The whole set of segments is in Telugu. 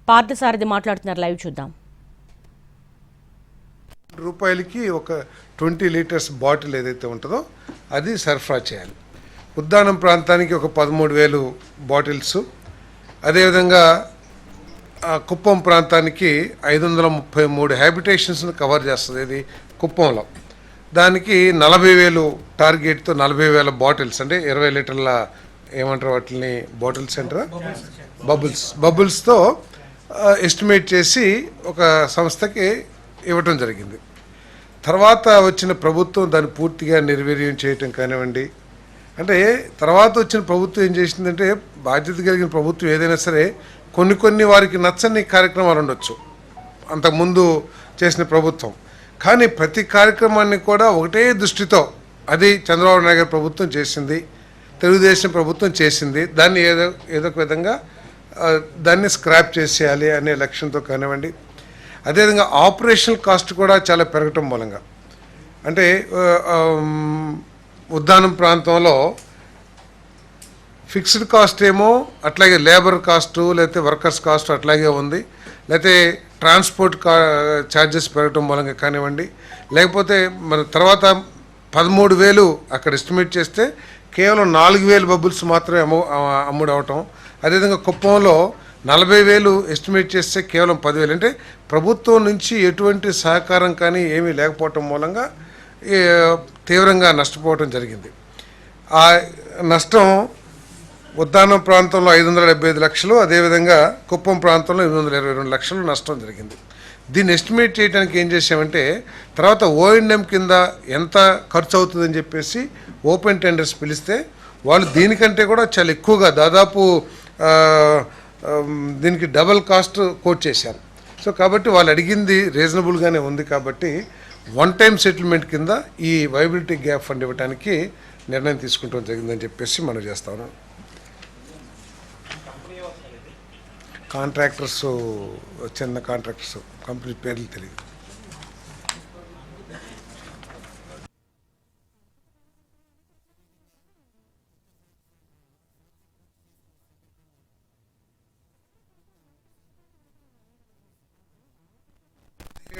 పార్థసారథి మాట్లాడుతున్నారు. లైవ్ చూద్దాం. రూపాయలకి ఒక 20 లీటర్స్ బాటిల్ ఏదైతే ఉంటుందో అది సరఫరా చేయాలి. ఉద్దానం ప్రాంతానికి ఒక 13,000 బాటిల్స్, అదేవిధంగా కుప్పం ప్రాంతానికి 533 హ్యాబిటేషన్స్ను కవర్ చేస్తుంది. ఇది కుప్పంలో దానికి 40,000 టార్గెట్తో 40,000 బాటిల్స్, అంటే 20 లీటర్ల ఏమంటారు వాటిని, బాటిల్స్ అంటారా, బబుల్స్తో ఎస్టిమేట్ చేసి ఒక సంస్థకి ఇవ్వటం జరిగింది. తర్వాత వచ్చిన ప్రభుత్వం దాన్ని పూర్తిగా నిర్వీర్యం చేయటం కానివ్వండి, అంటే తర్వాత వచ్చిన ప్రభుత్వం ఏం చేసిందంటే, బాధ్యత కలిగిన ప్రభుత్వం ఏదైనా సరే కొన్ని వారికి నచ్చని కార్యక్రమాలు ఉండొచ్చు అంతకుముందు చేసిన ప్రభుత్వం, కానీ ప్రతి కార్యక్రమాన్ని కూడా ఒకటే దృష్టితో, అది చంద్రబాబు నాయుడు గారి ప్రభుత్వం చేసింది, తెలుగుదేశం ప్రభుత్వం చేసింది, దాన్ని ఏదో ఒక విధంగా దాన్ని స్క్రాప్ చేసేయాలి అనే లక్ష్యంతో కానివ్వండి. అదేవిధంగా ఆపరేషనల్ కాస్ట్ కూడా చాలా పెరగటం మూలంగా, అంటే ఉద్దానం ప్రాంతంలో ఫిక్స్డ్ కాస్ట్ ఏమో అట్లాగే లేబర్ కాస్టు లేకపోతే వర్కర్స్ కాస్ట్ అట్లాగే ఉంది, లేకపోతే ట్రాన్స్పోర్ట్ ఛార్జెస్ పెరగటం మూలంగా కానివ్వండి, లేకపోతే మన తర్వాత 13,000 అక్కడ ఎస్టిమేట్ చేస్తే కేవలం 4,000 బబుల్స్ మాత్రమే అమ్ముడు అవటం. అదేవిధంగా కుప్పంలో 40,000 ఎస్టిమేట్ చేస్తే కేవలం 10,000, అంటే ప్రభుత్వం నుంచి ఎటువంటి సహకారం కానీ ఏమీ లేకపోవటం మూలంగా తీవ్రంగా నష్టపోవటం జరిగింది. ఆ నష్టం ఉద్దానం ప్రాంతంలో 575 లక్షలు, అదేవిధంగా కుప్పం ప్రాంతంలో 822 లక్షలు నష్టం జరిగింది. దీన్ని ఎస్టిమేట్ చేయడానికి ఏం చేసామంటే, తర్వాత O&M కింద ఎంత ఖర్చు అవుతుందని చెప్పేసి ఓపెన్ టెండర్స్ పిలిస్తే వాళ్ళు దీనికంటే కూడా చాలా ఎక్కువగా, దాదాపు దీనికి డబల్ కాస్ట్ కోట్ చేశారు. సో కాబట్టి వాళ్ళు అడిగింది రీజనబుల్గానే ఉంది, కాబట్టి వన్ టైం సెటిల్మెంట్ కింద ఈ వైబిలిటీ గ్యాప్ ఫండ్ ఇవ్వడానికి నిర్ణయం తీసుకుంటాం జరిగిందని చెప్పేసి మనం చేస్తాను. కాంట్రాక్టర్స్, చిన్న కాంట్రాక్టర్స్, కంపెనీ పేర్లు తెలియదు.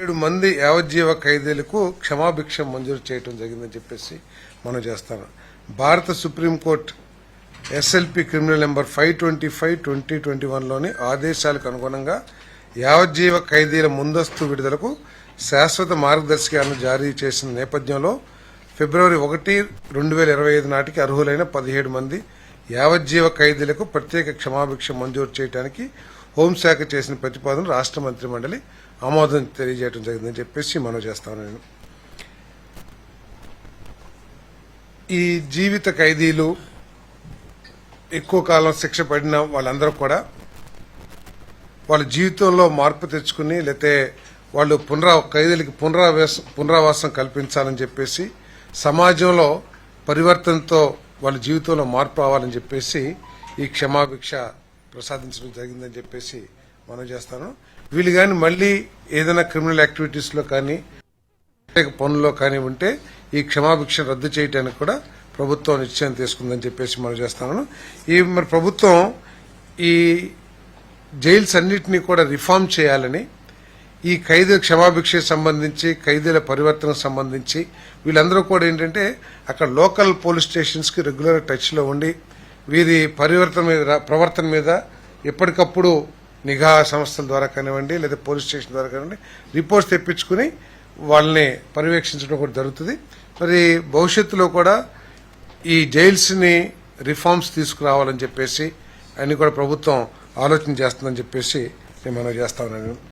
ఏడు మంది యావజ్జీవ ఖైదీలకు క్షమాభిక్ష మంజూరు చేయడం జరిగిందని చెప్పేసి మనం చేస్తాం. భారత సుప్రీంకోర్టు SLP క్రిమినల్ నెంబర్ 525/2021లోని ఆదేశాలకు అనుగుణంగా యావజ్జీవ ఖైదీల ముందస్తు విడుదలకు శాశ్వత మార్గదర్శకాలను జారీ చేసిన నేపథ్యంలో ఫిబ్రవరి 1, 2025 నాటికి అర్హులైన 17 మంది యావజ్జీవ ఖైదీలకు ప్రత్యేక క్షమాభిక్ష మంజూరు చేయడానికి హోంశాఖ చేసిన ప్రతిపాదన రాష్ట్ర మంత్రిమండలి ఆమోదం తెలియజేయడం జరిగిందని చెప్పేసి మనం చేస్తాను. నేను ఈ జీవిత ఖైదీలు, ఎక్కువ కాలం శిక్ష పడిన వాళ్ళందరూ కూడా వాళ్ళ జీవితంలో మార్పు తెచ్చుకుని, లేకపోతే వాళ్ళు ఖైదీలకి పునరావాసం కల్పించాలని చెప్పేసి, సమాజంలో పరివర్తనతో వాళ్ళ జీవితంలో మార్పు రావాలని చెప్పేసి ఈ క్షమాభిక్ష ప్రసాదించడం జరిగిందని చెప్పేసి మనం చేస్తాను. వీళ్ళు కానీ మళ్ళీ ఏదైనా క్రిమినల్ యాక్టివిటీస్లో కానీ పనుల్లో కానీ ఉంటే ఈ క్షమాభిక్ష రద్దు చేయడానికి కూడా ప్రభుత్వం నిశ్చయం తీసుకుందని చెప్పేసి మనం చేస్తాను. మరి ప్రభుత్వం ఈ జైల్స్ అన్నిటినీ కూడా రిఫార్మ్ చేయాలని, ఈ ఖైదీల క్షమాభిక్షకు సంబంధించి, ఖైదీల పరివర్తనకు సంబంధించి వీళ్ళందరూ కూడా ఏంటంటే అక్కడ లోకల్ పోలీస్ స్టేషన్స్కి రెగ్యులర్ టచ్లో ఉండి వీరి ప్రవర్తన మీద ఎప్పటికప్పుడు నిఘా సంస్థల ద్వారా కానివ్వండి, లేదా పోలీస్ స్టేషన్ ద్వారా కానివ్వండి రిపోర్ట్స్ తెప్పించుకుని వాళ్ళని పర్యవేక్షించడం కూడా జరుగుతుంది. మరి భవిష్యత్తులో కూడా ఈ జైల్స్ని రిఫార్మ్స్ తీసుకురావాలని చెప్పేసి అన్ని కూడా ప్రభుత్వం ఆలోచన చేస్తుందని చెప్పేసి నేను మనం చేస్తా ఉన్నాను.